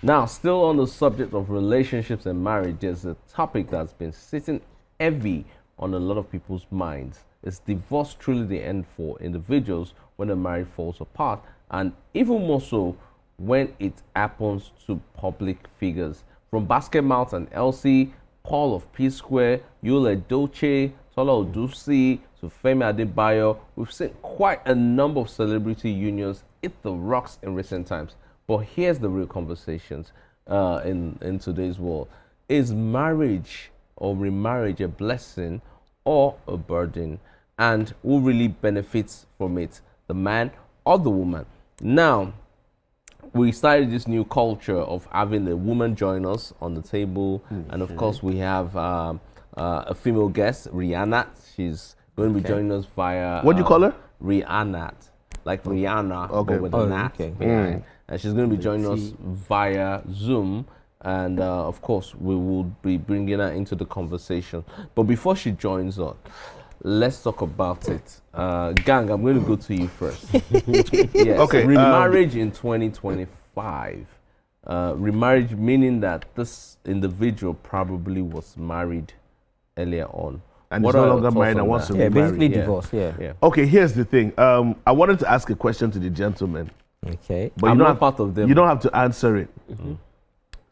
Now, still on the subject of relationships and marriage, there's a topic that's been sitting heavy on a lot of people's minds. Is divorce truly the end for individuals when a marriage falls apart? And even more so when it happens to public figures. From Basket Mouth and Elsie, Paul of P Square, Yule Doche, Tola Odusi, to Femi Adebayo, we've seen quite a number of celebrity unions hit the rocks in recent times. But here's the real conversations in today's world. Is marriage or remarriage a blessing or a burden? And who really benefits from it, the man or the woman? Now, we started this new culture of having a woman join us on the table. And of course, we have a female guest, Rihanna. She's going to be joining us via... What do you call her? Rihanna. Like Rihanna, but with a nat behind. And she's going to be joining us via Zoom. And of course, we will be bringing her into the conversation. But before she joins us, let's talk about it. Gang, I'm going to go to you first. Yes. Okay. Remarriage in 2025. Remarriage meaning that this individual probably was married earlier on. And he's no longer married and wants to be married. Basically divorced, yeah. Okay, here's the thing. I wanted to ask a question to the gentleman. Okay. But I'm not part of them. You don't have to answer it.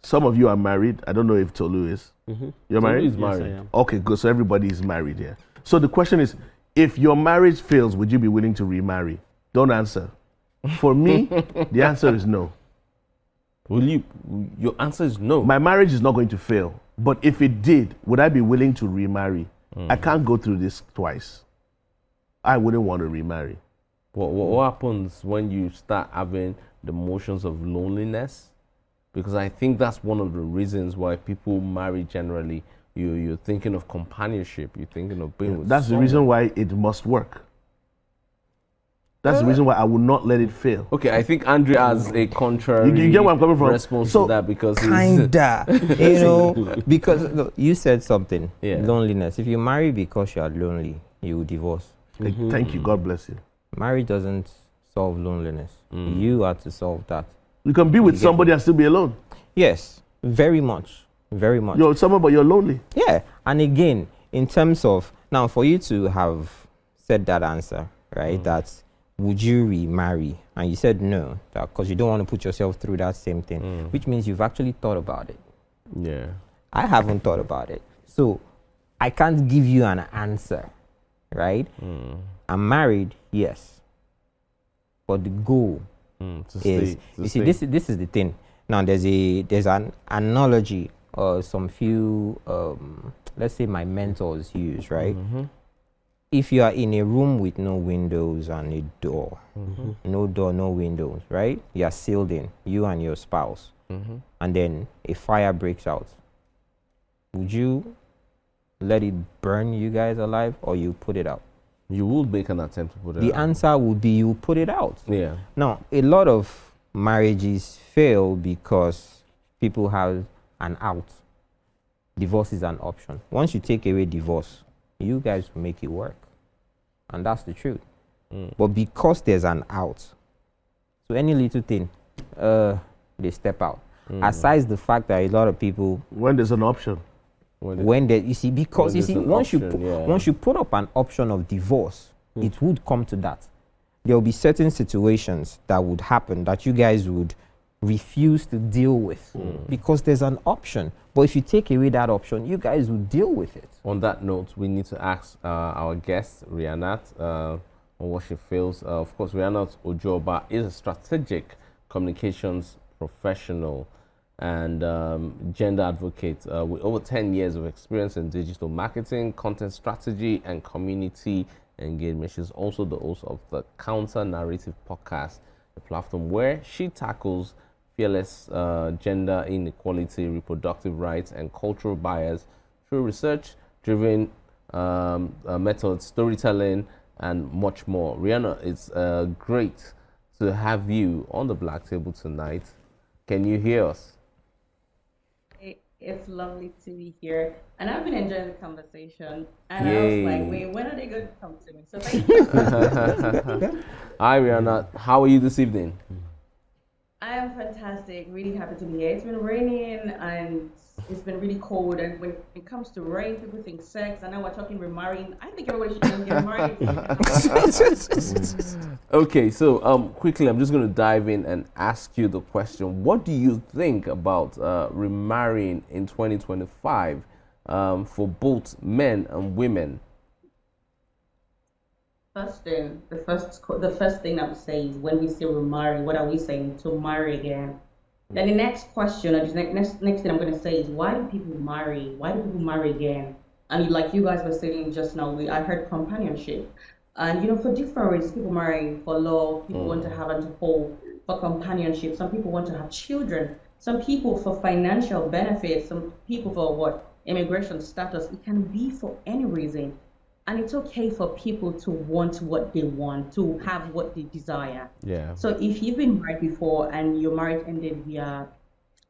Some of you are married. I don't know if Tolu is. You're married? Tolu is married. Yes, I am. Okay, good. So everybody is married here. So the question is, if your marriage fails, would you be willing to remarry? Don't answer. For me, the answer is no. Will you? Your answer is no. My marriage is not going to fail. But if it did, would I be willing to remarry? I can't go through this twice. I wouldn't want to remarry. What happens when you start having the motions of loneliness? Because I think that's one of the reasons why people marry generally. You're thinking of companionship. You're thinking of being with That's the someone. reason why it must work. That's the reason why I will not let it fail. Okay, I think Andre has a contrary You get where I'm coming from? response So, to that because Kinda, you know, because look, you said something, Yeah. loneliness. If you marry because you are lonely, you will divorce. Thank you. God bless you. Marriage doesn't solve loneliness. You have to solve that. You can be with somebody and still be alone. Yes, very much, very much. You're with someone, but you're lonely. Yeah, and again, in terms of, now for you to have said that answer, right, that would you remarry? And you said no, because you don't want to put yourself through that same thing, which means you've actually thought about it. yeah. I haven't thought about it. So I can't give you an answer, right? I'm married, yes. But the goal is, you see, this is the thing. Now there's an analogy some few, let's say my mentors use, right? If you are in a room with no windows and a door, no door, no windows, right? You are sealed in, you and your spouse, and then a fire breaks out. Would you let it burn you guys alive or you put it out? You will make an attempt to put it The out. answer would be you put it out. Yeah. Now, a lot of marriages fail because people have an out. Divorce is an option. Once you take away divorce, you guys will make it work. And that's the truth. But because there's an out, so any little thing, they step out. Aside the fact that a lot of people, When there's an option. when they, you see, because when you see, there's an option, once you put up an option of divorce, it would come to that. There will be certain situations that would happen that you guys would refuse to deal with because there's an option. But if you take away that option, you guys will deal with it. On that note, we need to ask our guest, Rihanna, on what she feels. Of course, Rihanna Ojoba is a strategic communications professional and gender advocate with over 10 years of experience in digital marketing, content strategy, and community engagement. She's also the host of the Counter Narrative podcast, a platform where she tackles fearless gender inequality, reproductive rights, and cultural bias through research-driven methods, storytelling, and much more. Rihanna, it's great to have you on the Black Table tonight. Can you hear us? It's lovely to be here, and I've been enjoying the conversation. And I was like, wait, when are they going to come to me? So thank you. Hi, Rihanna. How are you this evening? I am fantastic. Really happy to be here. It's been raining and it's been really cold. And when it comes to rain, people think sex. And now we're talking remarrying. I think everybody should just get married. Okay, so quickly, I'm just going to dive in and ask you the question. What do you think about remarrying in 2025 for both men and women? The first thing I would say is when we say remarry, what are we saying? To marry again. Then the next question, or the next thing I'm going to say is why do people marry? Why do people marry again? I mean, like you guys were saying just now, I heard companionship. And, for different reasons, people marry for love, people want to have and to hold, for companionship. Some people want to have children. Some people for financial benefits. Some people for immigration status. It can be for any reason. And it's okay for people to want what they want, to have what they desire. Yeah. So if you've been married before and your marriage ended via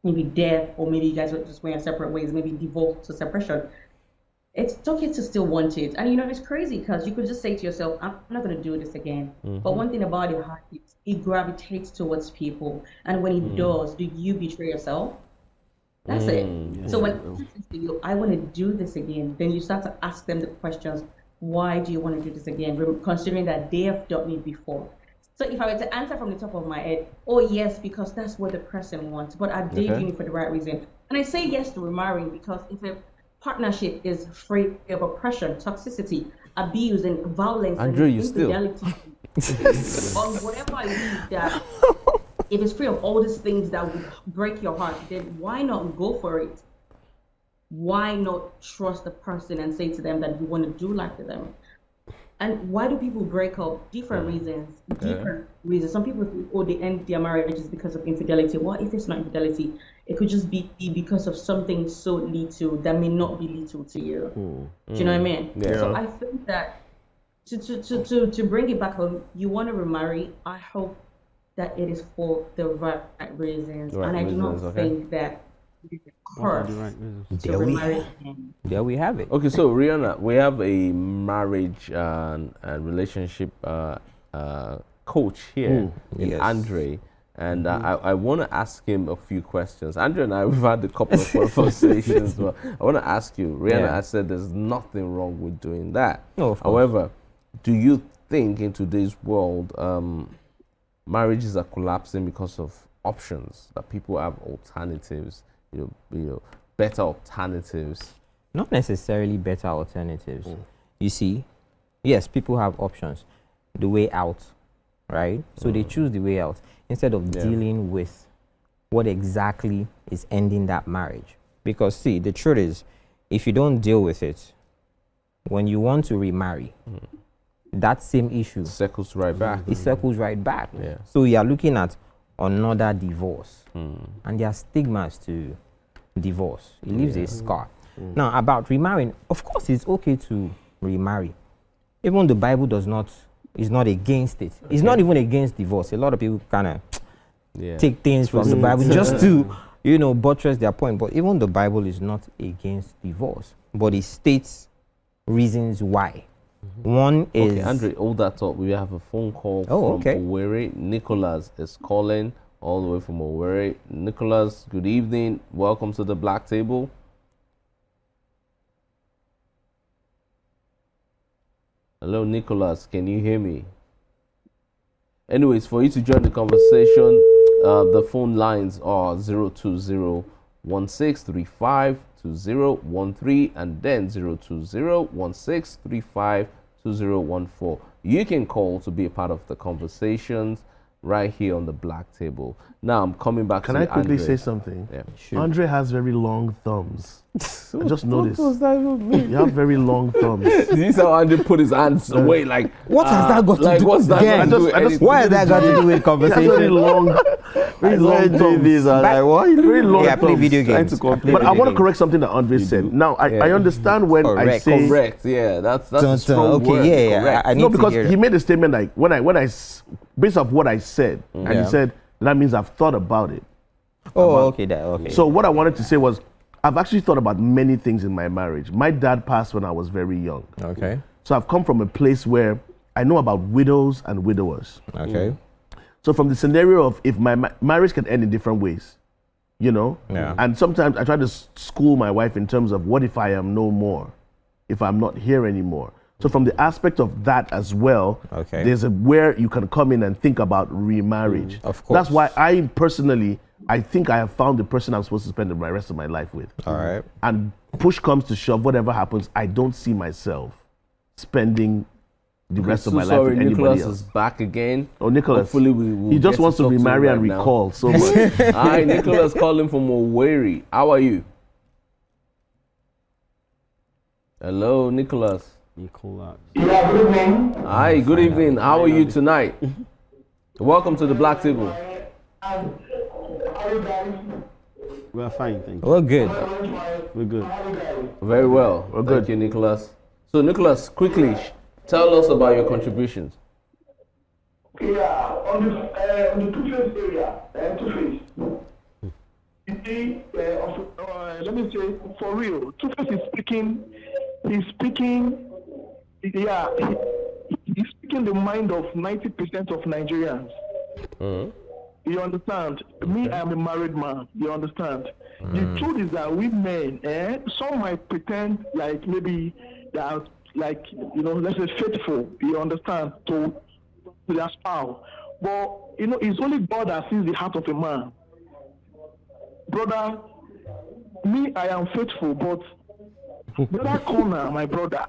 maybe death, or maybe you guys were just going separate ways, maybe divorce or separation, it's okay to still want it. And it's crazy because you could just say to yourself, I'm not going to do this again. But one thing about your heart is it gravitates towards people. And when it does, do you betray yourself? That's it. Yes. So when people say to you, I want to do this again, then you start to ask them the questions. Why do you want to do this again? Considering that they have done it before. So if I were to answer from the top of my head, oh yes, because that's what the person wants, but are they doing it for the right reason? And I say yes to remarrying because if a partnership is free of oppression, toxicity, abuse, and violence, Andrew, and you still. infidelity, on whatever it is that, if it's free of all these things that would break your heart, then why not go for it? Why not trust the person and say to them that you want to do life with them? And why do people break up? Different reasons. Some people think, they end their marriages because of infidelity. What if it's not infidelity? It could just be because of something so little that may not be little to you. Do you know what I mean? Yeah. So I think that to bring it back home, you want to remarry. I hope that it is for the right reasons. And I do not think that There we have it. Okay, so Rihanna, we have a marriage and relationship coach here in Yes. Andre, and I want to ask him a few questions. Andre and I, we've had a couple of conversations, but I want to ask you, Rihanna, I said there's nothing wrong with doing that. No, of course. However, do you think in today's world, marriages are collapsing because of options, that people have alternatives? Better alternatives? Not necessarily better alternatives. You see, yes, people have options. The way out, right? So they choose the way out instead of dealing with what exactly is ending that marriage. Because see, the truth is, if you don't deal with it, when you want to remarry, that same issue Circles right back. it circles right back. Yeah. So you are looking at another divorce, and there are stigmas to divorce. It leaves a scar. Now, about remarrying, of course, it's okay to remarry. Even the Bible is not against it. It's not even against divorce. A lot of people kind of take things from the Bible just to, buttress their point. But even the Bible is not against divorce, but it states reasons why. One is... Okay, Andre, hold that thought. We have a phone call from Owerri. Nicholas is calling all the way from Owerri. Nicholas, good evening. Welcome to the Black Table. Hello, Nicholas. Can you hear me? Anyways, for you to join the conversation, the phone lines are 020-1635-2013 and then 020-1635-2014. You can call to be a part of the conversations right here on the Black Table. Now I'm coming back to Can I quickly Andre. say something? Yeah. Sure. Andre has very long thumbs. I just noticed. What does that even mean? You have very long thumbs. This is how Andre put his hands away, like What has that got to do? what's that Again, got to do with anything? Why has that got to do with He has very conversation? long, very long thumbs. Very long Yeah, play thumbs. video games. But I want to correct something that Andre said. Now, I understand when I say... Correct, yeah, that's a Dun, strong okay, word. yeah, Correct. I need No, to because hear he that. made a statement like, based off what I said, and Yeah. he said, that means I've thought about it. Oh, okay, okay. So what I wanted to say was, I've actually thought about many things in my marriage. My dad passed when I was very young. Okay. So I've come from a place where I know about widows and widowers. Okay. So from the scenario of if my marriage can end in different ways, you know, and sometimes I try to school my wife in terms of what if I am no more, if I'm not here anymore. So from the aspect of that as well, there's where you can come in and think about remarriage. Of course. That's why I personally, I think I have found the person I'm supposed to spend the rest of my life with. All right. And push comes to shove, whatever happens, I don't see myself spending the rest of my life with anybody Nicholas else. is back again. Oh, Nicholas. Hopefully we He just wants to remarry and recall so much. Hi, Nicholas calling from Owerri. How are you? Hello, Nicholas. Nicholas. Yeah, good evening. Hi, good evening. How are you tonight? Welcome to the Black Table. How are you guys? We're fine, thank you. We're good. We're good. How are you guys? Very well. We're Thank good. you, Nicholas. So, Nicholas, quickly, tell us about your contributions. Yeah, on the two-face area, two-face. You see, let me say, for real, two-face is speaking, he's speaking the mind of 90% of Nigerians. You understand? Me, I'm a married man. You understand? The truth is that we men, some might pretend like maybe they are like, let's say faithful. You understand? To their spouse, but it's only God that sees the heart of a man. Brother, me, I am faithful, but the other corner, my brother,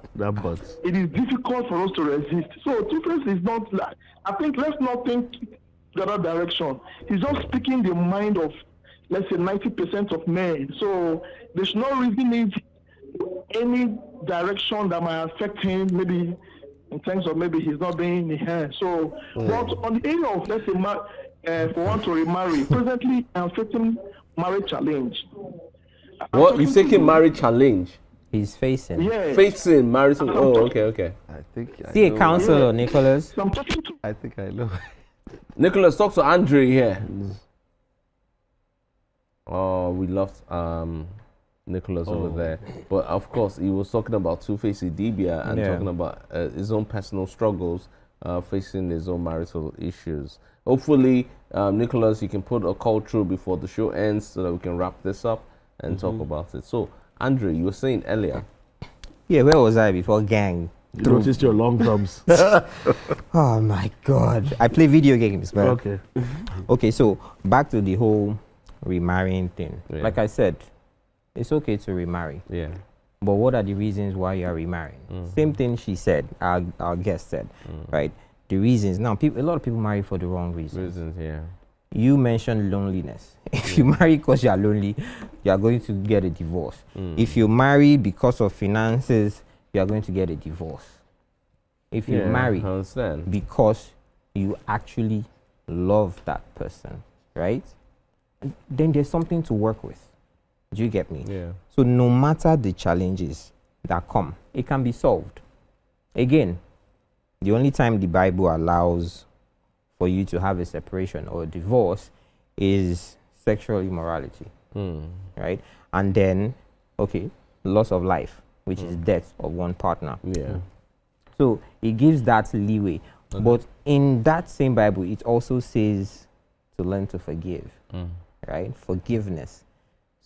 it is difficult for us to resist. So two-face is not like, I think let's not think the other direction. He's just speaking the mind of, let's say, 90% of men. So there's no reason need any direction that might affect him, maybe in terms of maybe he's not being in hand. So, but on the area of, let's say, for one to remarry, presently I'm facing marriage challenge. What? You're taking marriage challenge? He's facing. Yeah. Facing marital. Oh, okay. I think I See a know. counselor, Nicholas. So I'm talking to I think I know. Nicholas, talk to Andre here. Oh, we lost Nicholas over there. But of course, he was talking about Two-Face Idibia and talking about his own personal struggles facing his own marital issues. Hopefully, Nicholas, you can put a call through before the show ends so that we can wrap this up and talk about it. So, Andre, you were saying earlier. Yeah, where was I before gang? You noticed your long thumbs. Oh my God. I play video games, man. Okay. Okay, so back to the whole remarrying thing. Yeah. Like I said, it's okay to remarry. Yeah. But what are the reasons why you are remarrying? Same thing she said, our guest said, right? The reasons. Now, a lot of people marry for the wrong reasons. Yeah. You mentioned loneliness. If you marry because you are lonely, you are going to get a divorce. If you marry because of finances, you are going to get a divorce. If you marry I understand. because you actually love that person, right? Then there's something to work with. Do you get me? Yeah. So no matter the challenges that come, it can be solved. Again, the only time the Bible allows for you to have a separation or a divorce is sexual immorality, right? And then, loss of life, which is death of one partner. Yeah. So it gives that leeway. But in that same Bible, it also says to learn to forgive, right? Forgiveness.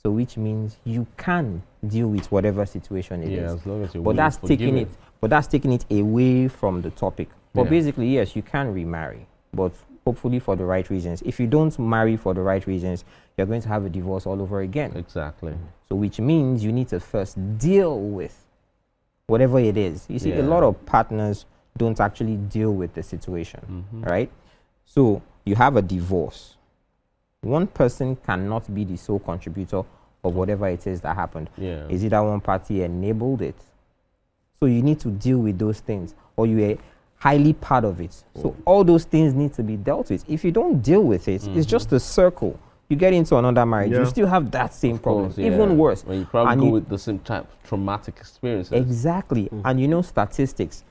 So which means you can deal with whatever situation it is. As long as you're But that's taking it. But that's taking it away from the topic. But basically, yes, you can remarry, but hopefully for the right reasons. If you don't marry for the right reasons, you're going to have a divorce all over again. Exactly. So which means you need to first deal with whatever it is. You see, a lot of partners don't actually deal with the situation, right? So you have a divorce. One person cannot be the sole contributor of whatever it is that happened. Yeah. Is it that one party enabled it? So you need to deal with those things, or you are highly part of it. So all those things need to be dealt with. If you don't deal with it, it's just a circle. You get into another marriage, you still have that same problem, even worse. Well, you probably And go with the same type of traumatic experiences. Exactly. And you know statistics,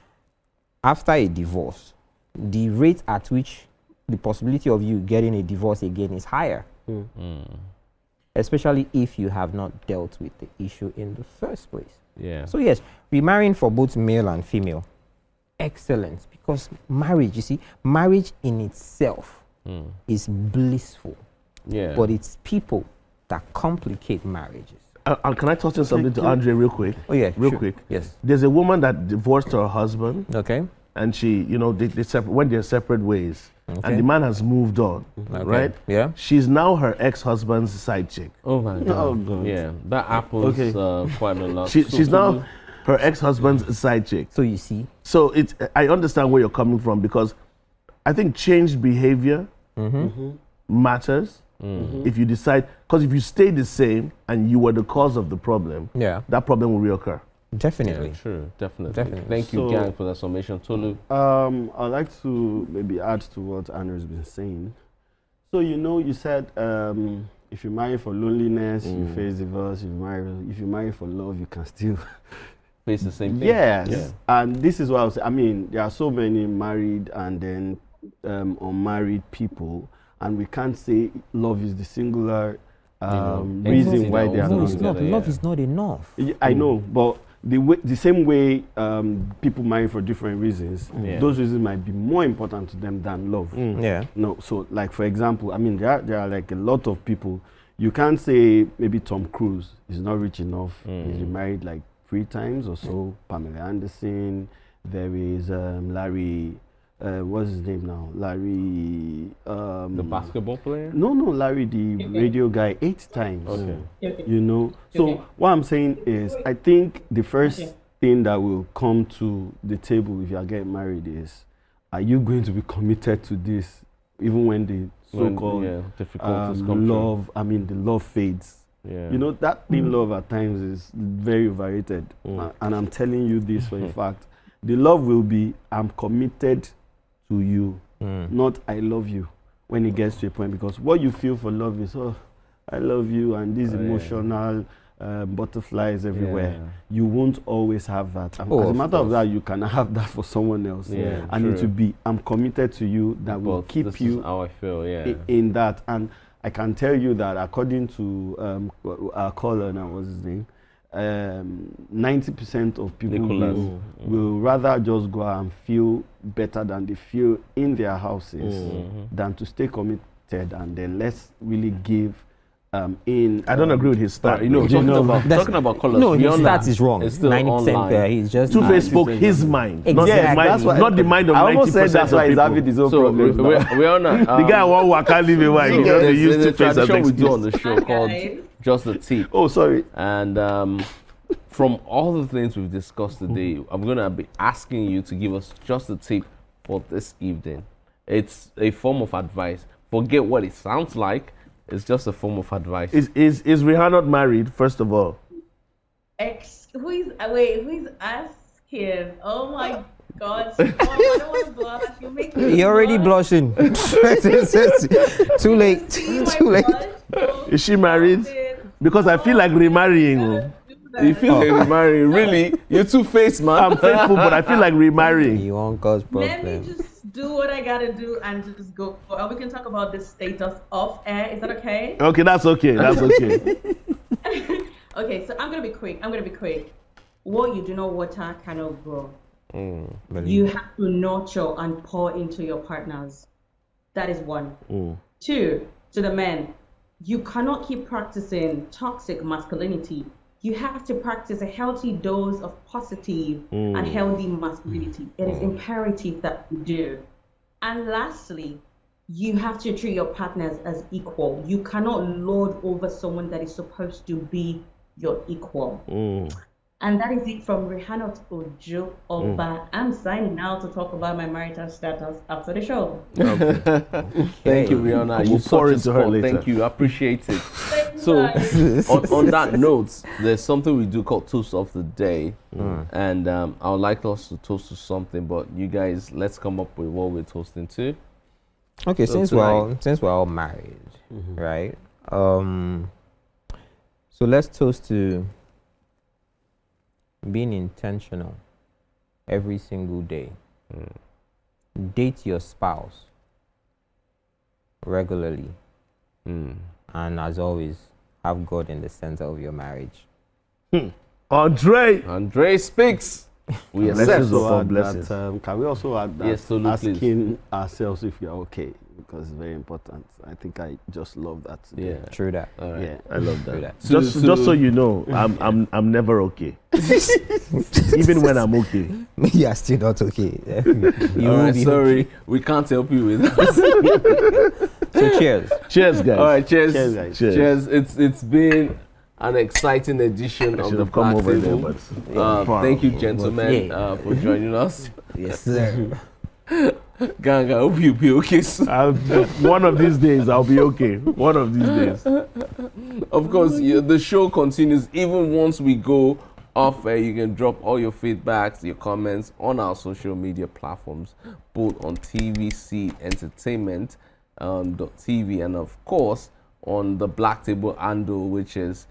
after a divorce, the rate at which the possibility of you getting a divorce again is higher. Especially if you have not dealt with the issue in the first place. Yeah. So yes, remarrying for both male and female, excellent. Because marriage, you see, marriage in itself is blissful. Yeah. But it's people that complicate marriages. Can I touch on something to Andre real quick? Oh yeah, Real sure. quick. Yes. There's a woman that divorced her husband, Okay. and she, they went their separate ways, Okay. and the man has moved on, Okay. right? Yeah. She's now her ex-husband's side chick. Oh my God. Oh, God. Yeah, that happens quite a lot. She's now her ex-husband's side chick. So you see. So I understand where you're coming from, because I think changed behavior matters. If you decide, because if you stay the same and you were the cause of the problem, Yeah. that problem will reoccur. Definitely. Yeah, true, definitely. Definitely. Thank you, So- gang, for that summation. Tolu. I'd like to maybe add to what Andrew's been saying. So you said if you marry for loneliness, you face divorce. If you marry for love, you can still Face the same thing. Yes, Yeah. and this is what I was. I mean, there are so many married and then unmarried people, and we can't say love is the singular everything reason why that they are also No, not. it's not. together, Love yeah. is not enough. I know, but the same way people marry for different reasons, Yeah. those reasons might be more important to them than love. Yeah. No, so like for example, I mean there are like a lot of people. You can't say maybe Tom Cruise is not rich enough. He's been married like 3 times or so. Pamela Anderson. There is Larry. What's his name now? Larry. The basketball player? No, Larry, the radio guy, 8 times. Okay. You know. So what I'm saying is, I think the first thing that will come to the table if you are getting married is, are you going to be committed to this, even when the so-called difficulties come love? I mean, the love fades. through. Yeah. You know, that thing love at times is very overrated. And I'm telling you this for a fact. The love will be, I'm committed to you, not I love you, when it gets to a point. Because what you feel for love is, oh, I love you, and these emotional butterflies everywhere. Yeah. You won't always have that. And Oh, as a of matter of that, you can have that for someone else. Yeah, and it true. will be, I'm committed to you, that will But keep this you is how I feel, yeah. in that. And I can tell you that according to our caller now, what's his name, 90% of people Nicholas. will rather just go out and feel better than they feel in their houses than to stay committed, and then let's really give in. I don't agree with his start. Talking about colors. No, his Rihanna stats is wrong. is still 90% online. there. He's just. Two-Face spoke his mind, not Exactly. the mind, That's why- not the mind of 90% I almost said that's why of he's people. having his own So problems. now. Rihanna, The guy won't work, can't leave away. He just there's used a Two-Face as an tradition we do excuse. on the show called Just the Tip. Oh, sorry. And from all the things we've discussed today, I'm going to be asking you to give us just a tip for this evening. It's a form of advice. Forget what it sounds like. It's just a form of advice. Is Rihanna not married, first of all? Who is asking? Oh my God! Stop. I don't want to blush. You make me. You're already blush. blushing. Too late. See my Too late. blush? Oh, Is she married? stop it. Because I feel like remarrying. oh. You feel like you're married? Really? You're two-faced, man. I'm faithful, but I feel like remarrying. You won't cause Let me problems. just do what I gotta do and just go. We can talk about the status off air. Is that okay? Okay, that's okay. That's okay. Okay, so I'm gonna be quick. What you do not water cannot grow. You have to nurture and pour into your partners. That is 1. 2, to the men, you cannot keep practicing toxic masculinity. You have to practice a healthy dose of positive and healthy masculinity. It is imperative that you do. And lastly, you have to treat your partners as equal. You cannot lord over someone that is supposed to be your equal. And that is it from Rihanna Ojo Oba. I'm signing out to talk about my marital status after the show. Thank you, Rihanna. We'll You pour such a into her sport. later. Thank you. I appreciate it. Thank you, So, guys. on that note, there's something we do called Toast of the Day. And I would like us to toast to something, but you guys, let's come up with what we're toasting to. Okay, So since tonight- we're all married, right? So let's toast to being intentional every single day. Date your spouse regularly, and as always, have God in the center of your marriage. Andre, speaks. We Blessings accept. of- Also upon add blessings. can we also add that Yes, Tolu, please. asking ourselves if we are okay? because it's very important. I think I just love that today. Yeah. True that. All right. Yeah. I love that. True that. Just so you know, I'm never okay. Even when I'm okay. You are still not okay. You All will right, be sorry, we can't help you with that. So cheers. Cheers, guys. All right, cheers. Cheers, guys. Cheers. It's been an exciting edition I of should the have come Black over there, Table. but Thank you, gentlemen, Yeah. for joining us. Yes, sir. Gang, I hope you'll be okay soon. one of these days I'll be okay. One of these days. Of course, the show continues even once we go off air. You can drop all your feedbacks, your comments on our social media platforms, both on TVC Entertainment .tv and of course on the Black Table handle, which is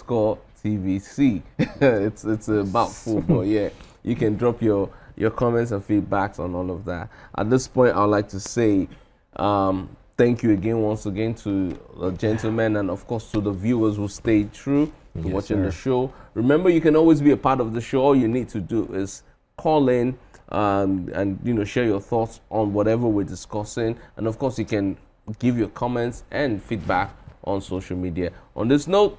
D_black_table_on_TVC. it's a mouthful, but yeah, you can drop your comments and feedbacks on all of that. At this point, I'd like to say thank you again, once again, to the gentlemen and of course to the viewers who stayed true to watching the show. Remember, you can always be a part of the show. All you need to do is call in and share your thoughts on whatever we're discussing, and of course you can give your comments and feedback on social media. On this note,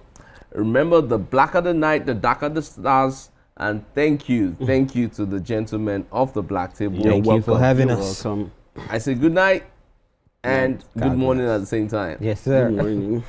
remember, the blacker the night, the darker the stars. And thank you to the gentlemen of the Black Table. Thank you for having You're us. welcome. I say good night and good God morning bless. at the same time. Yes, sir. Good morning.